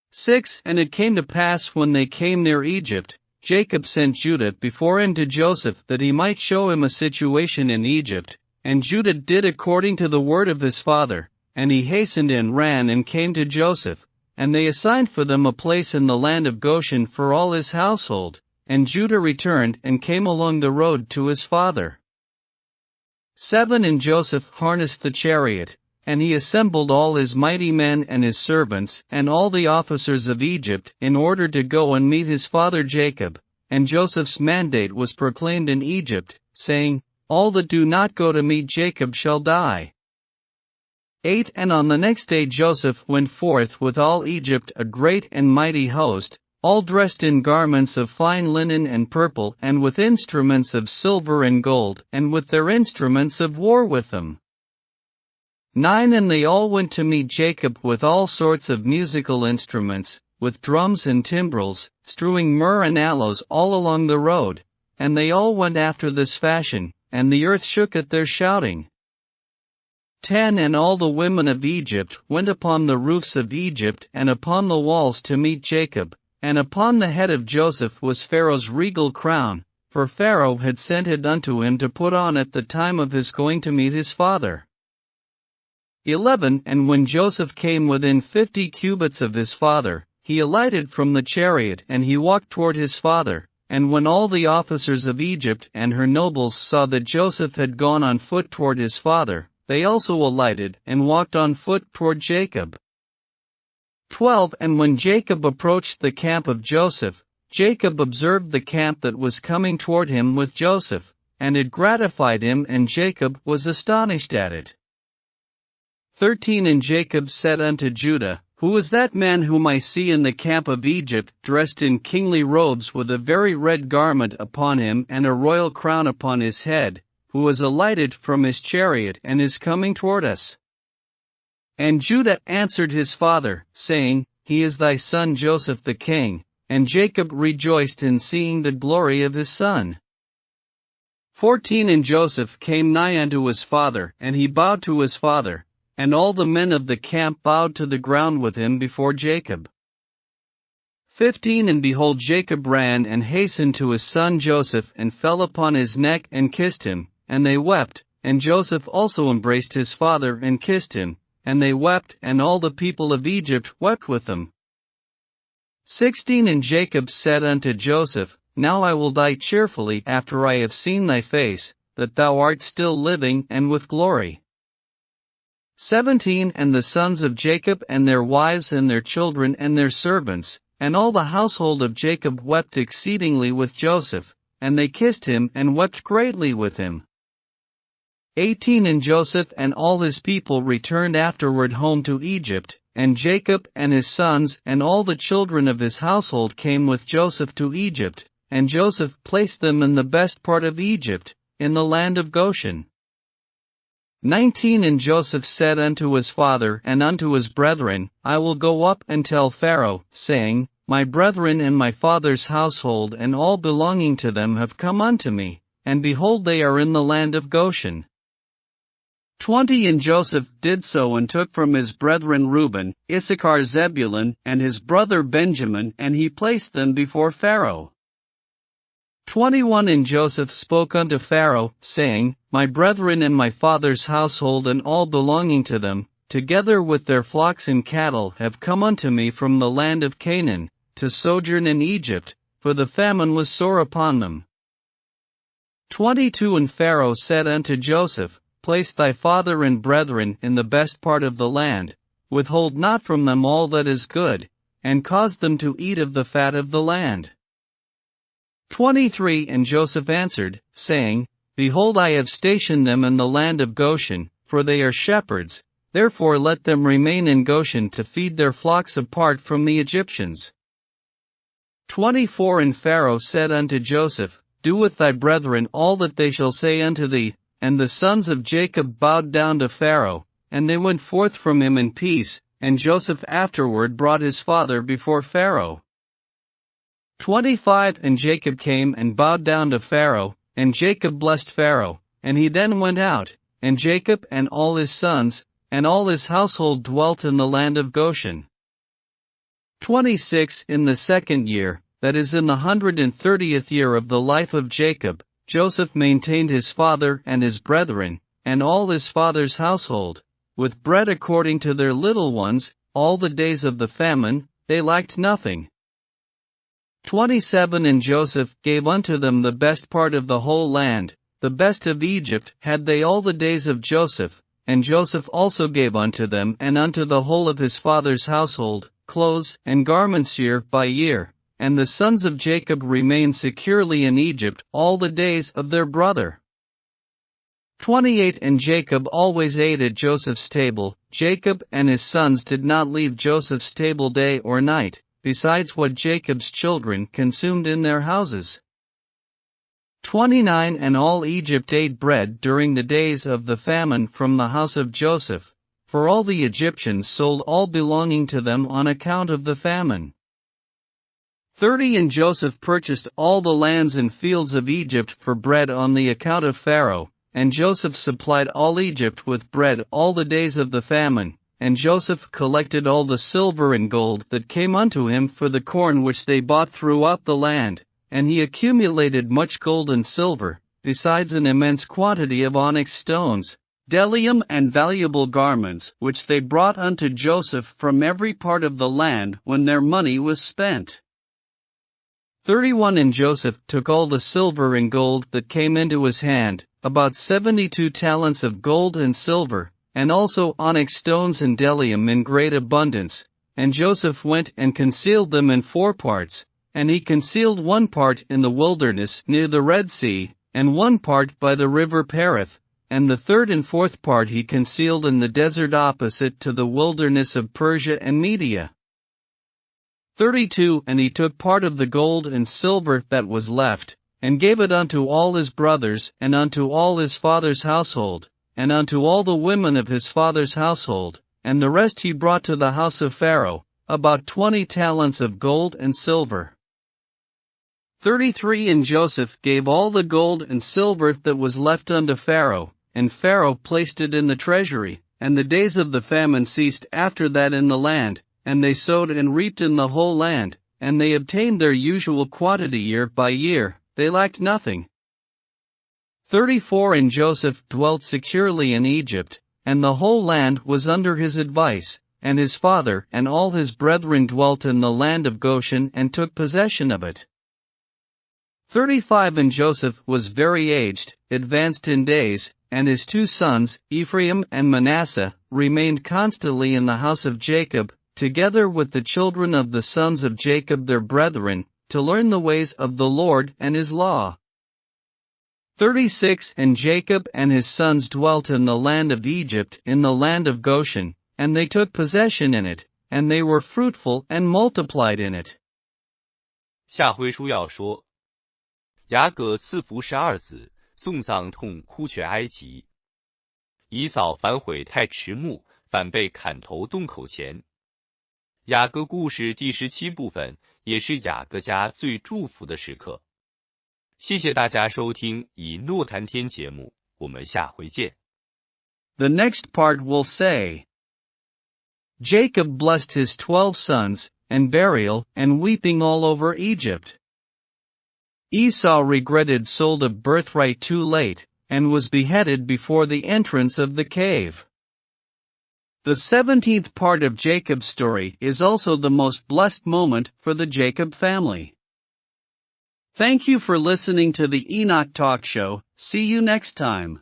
6 And it came to pass when they came near Egypt, Jacob sent Judah before him to Joseph that he might show him a situation in Egypt, and Judah did according to the word of his father, and he hastened and ran and came to Joseph. And they assigned for them a place in the land of Goshen for all his household, and Judah returned and came along the road to his father. 7 And Joseph harnessed the chariot, and he assembled all his mighty men and his servants and all the officers of Egypt in order to go and meet his father Jacob, and Joseph's mandate was proclaimed in Egypt, saying, All that do not go to meet Jacob shall die. 8 And on the next day Joseph went forth with all Egypt a great and mighty host, all dressed in garments of fine linen and purple, and with instruments of silver and gold, and with their instruments of war with them. 9 And they all went to meet Jacob with all sorts of musical instruments, with drums and timbrels, strewing myrrh and aloes all along the road, and they all went after this fashion, and the earth shook at their shouting. 10 And all the women of Egypt went upon the roofs of Egypt and upon the walls to meet Jacob, and upon the head of Joseph was Pharaoh's regal crown, for Pharaoh had sent it unto him to put on at the time of his going to meet his father. 11 And when Joseph came within 50 cubits of his father, he alighted from the chariot and he walked toward his father. And when all the officers of Egypt and her nobles saw that Joseph had gone on foot toward his father, they also alighted and walked on foot toward Jacob. 12 And when Jacob approached the camp of Joseph, Jacob observed the camp that was coming toward him with Joseph, and it gratified him, and Jacob was astonished at it. 13 And Jacob said unto Judah, Who is that man whom I see in the camp of Egypt, dressed in kingly robes with a very red garment upon him and a royal crown upon his head, who is alighted from his chariot and is coming toward us? And Judah answered his father, saying, He is thy son Joseph the king. And Jacob rejoiced in seeing the glory of his son. 14 And Joseph came nigh unto his father, and he bowed to his father, and all the men of the camp bowed to the ground with him before Jacob. 15 And behold, Jacob ran and hastened to his son Joseph and fell upon his neck and kissed him, and they wept, and Joseph also embraced his father and kissed him, and they wept, and all the people of Egypt wept with them. 16 And Jacob said unto Joseph, Now I will die cheerfully after I have seen thy face, that thou art still living and with glory. 17 And the sons of Jacob and their wives and their children and their servants, and all the household of Jacob wept exceedingly with Joseph, and they kissed him and wept greatly with him. 18 And Joseph and all his people returned afterward home to Egypt, and Jacob and his sons and all the children of his household came with Joseph to Egypt, and Joseph placed them in the best part of Egypt, in the land of Goshen. 19 And Joseph said unto his father and unto his brethren, I will go up and tell Pharaoh, saying, My brethren and my father's household and all belonging to them have come unto me, and behold, they are in the land of Goshen. 20 And Joseph did so and took from his brethren Reuben, Issachar, Zebulun, and his brother Benjamin, and he placed them before Pharaoh. 21 And Joseph spoke unto Pharaoh, saying, My brethren and my father's household and all belonging to them, together with their flocks and cattle, have come unto me from the land of Canaan, to sojourn in Egypt, for the famine was sore upon them. 22 And Pharaoh said unto Joseph, Place thy father and brethren in the best part of the land, withhold not from them all that is good, and cause them to eat of the fat of the land. 23 And Joseph answered, saying, Behold, I have stationed them in the land of Goshen, for they are shepherds, therefore let them remain in Goshen to feed their flocks apart from the Egyptians. 24 And Pharaoh said unto Joseph, Do with thy brethren all that they shall say unto thee. And the sons of Jacob bowed down to Pharaoh, and they went forth from him in peace, and Joseph afterward brought his father before Pharaoh. 25 And Jacob came and bowed down to Pharaoh, and Jacob blessed Pharaoh, and he then went out, and Jacob and all his sons, and all his household dwelt in the land of Goshen. 26 In the second year, that is in the 130th year of the life of Jacob, Joseph maintained his father and his brethren, and all his father's household, with bread according to their little ones, all the days of the famine, they lacked nothing. 27 And Joseph gave unto them the best part of the whole land, the best of Egypt had they all the days of Joseph, and Joseph also gave unto them and unto the whole of his father's household, clothes and garments year by year. And the sons of Jacob remained securely in Egypt all the days of their brother. 28 And Jacob always ate at Joseph's table. Jacob and his sons did not leave Joseph's table day or night, besides what Jacob's children consumed in their houses. 29 And all Egypt ate bread during the days of the famine from the house of Joseph, for all the Egyptians sold all belonging to them on account of the famine. 30 And Joseph purchased all the lands and fields of Egypt for bread on the account of Pharaoh, and Joseph supplied all Egypt with bread all the days of the famine, and Joseph collected all the silver and gold that came unto him for the corn which they bought throughout the land, and he accumulated much gold and silver, besides an immense quantity of onyx stones, bdellium and valuable garments which they brought unto Joseph from every part of the land when their money was spent. 31 And Joseph took all the silver and gold that came into his hand, about 72 talents of gold and silver, and also onyx stones and bdellium in great abundance, and Joseph went and concealed them in 4 parts, and he concealed one part in the wilderness near the Red Sea, and one part by the river Perith, and the 3rd and 4th part he concealed in the desert opposite to the wilderness of Persia and Media. 32 And he took part of the gold and silver that was left, and gave it unto all his brothers, and unto all his father's household, and unto all the women of his father's household, and the rest he brought to the house of Pharaoh, about 20 talents of gold and silver. 33 And Joseph gave all the gold and silver that was left unto Pharaoh, and Pharaoh placed it in the treasury, and the days of the famine ceased after that in the land, and they sowed and reaped in the whole land, and they obtained their usual quantity year by year, they lacked nothing. 34 And Joseph dwelt securely in Egypt, and the whole land was under his advice, and his father and all his brethren dwelt in the land of Goshen and took possession of it. 35 And Joseph was very aged, advanced in days, and his 2 sons, Ephraim and Manasseh, remained constantly in the house of Jacob, together with the children of the sons of Jacob their brethren, to learn the ways of the Lord and his law. 36 And Jacob and his sons dwelt in the land of Egypt in the land of Goshen, and they took possession in it, and they were fruitful and multiplied in it. 下回书要说，雅各赐福12子，送葬痛哭却埃及。以扫反悔太迟暮，反被砍头洞口前。雅各故事第17部分也是雅各家最祝福的时刻。谢谢大家收听以诺谈天节目，我们下回见。The next part will say, Jacob blessed his 12 sons, and burial, and weeping all over Egypt. Esau regretted sold a birthright too late, and was beheaded before the entrance of the cave. The 17th part of Jacob's story is also the most blessed moment for the Jacob family. Thank you for listening to the Enoch Talk Show. See you next time.